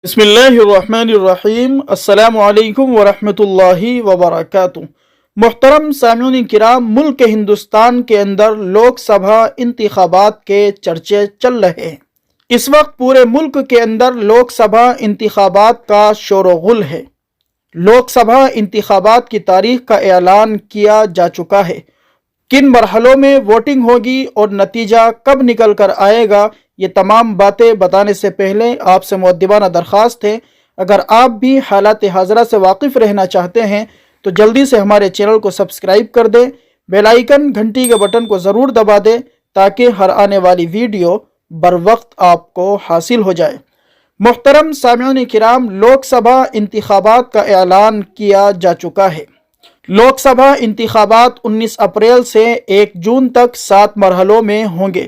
بسم اللہ الرحمن الرحیم۔ السلام علیکم ورحمۃ اللہ وبرکاتہ۔ محترم سامعین کرام، ملک ہندوستان کے اندر لوک سبھا انتخابات کے چرچے چل رہے ہیں۔ اس وقت پورے ملک کے اندر لوک سبھا انتخابات کا شور و غل ہے۔ لوک سبھا انتخابات کی تاریخ کا اعلان کیا جا چکا ہے۔ کن مرحلوں میں ووٹنگ ہوگی اور نتیجہ کب نکل کر آئے گا، یہ تمام باتیں بتانے سے پہلے آپ سے مؤدبانہ درخواست ہے، اگر آپ بھی حالات حاضرہ سے واقف رہنا چاہتے ہیں تو جلدی سے ہمارے چینل کو سبسکرائب کر دیں، بیل آئیکن گھنٹی کے بٹن کو ضرور دبا دیں تاکہ ہر آنے والی ویڈیو بر وقت آپ کو حاصل ہو جائے۔ محترم سامعین کرام، لوک سبھا انتخابات کا اعلان کیا جا چکا ہے۔ لوک سبھا انتخابات 19 اپریل سے 1 جون تک 7 مرحلوں میں ہوں گے۔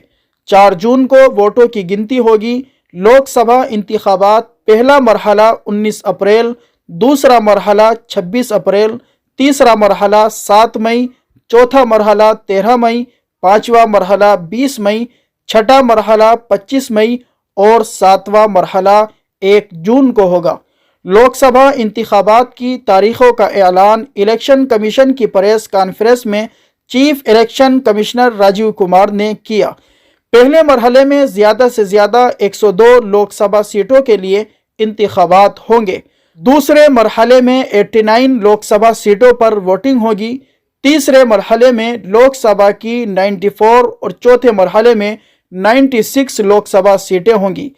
4 جون کو ووٹوں کی گنتی ہوگی۔ لوک سبھا انتخابات پہلا مرحلہ 19 اپریل، دوسرا مرحلہ 26 اپریل، تیسرا مرحلہ 7 مئی، چوتھا مرحلہ 13 مئی، پانچواں مرحلہ 20 مئی، چھٹا مرحلہ 25 مئی اور ساتواں مرحلہ 1 جون کو ہوگا۔ لوک سبھا انتخابات کی تاریخوں کا اعلان الیکشن کمیشن کی پریس کانفرنس میں chief election commissioner Rajiv Kumar نے کیا۔ پہلے مرحلے میں زیادہ سے زیادہ 102 لوک سبھا سیٹوں کے لیے انتخابات ہوں گے۔ دوسرے مرحلے میں 89 لوک سبھا سیٹوں پر ووٹنگ ہوگی۔ تیسرے مرحلے میں لوک سبھا کی 94 اور چوتھے مرحلے میں 96 لوک سبھا سیٹیں ہوں گی۔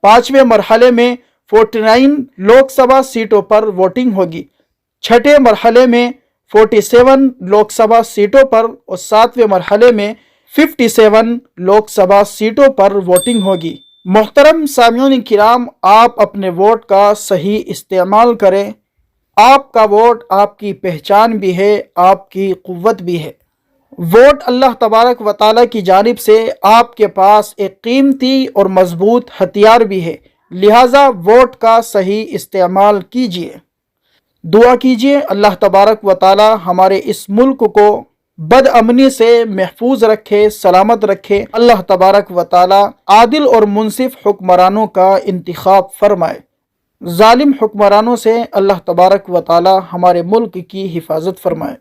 پانچویں مرحلے میں 49 لوک سبھا سیٹوں پر ووٹنگ ہوگی۔ چھٹے مرحلے میں 47 لوک سبھا سیٹوں پر اور ساتویں مرحلے میں 57 لوک سبھا سیٹوں پر ووٹنگ ہوگی۔ محترم سامعین کرام، آپ اپنے ووٹ کا صحیح استعمال کریں۔ آپ کا ووٹ آپ کی پہچان بھی ہے، آپ کی قوت بھی ہے۔ ووٹ اللہ تبارک و تعالیٰ کی جانب سے آپ کے پاس ایک قیمتی اور مضبوط ہتھیار بھی ہے، لہٰذا ووٹ کا صحیح استعمال کیجیے۔ دعا کیجیے اللہ تبارک و تعالیٰ ہمارے اس ملک کو بد امنی سے محفوظ رکھے، سلامت رکھے۔ اللہ تبارک و تعالیٰ عادل اور منصف حکمرانوں کا انتخاب فرمائے۔ ظالم حکمرانوں سے اللہ تبارک و تعالیٰ ہمارے ملک کی حفاظت فرمائے۔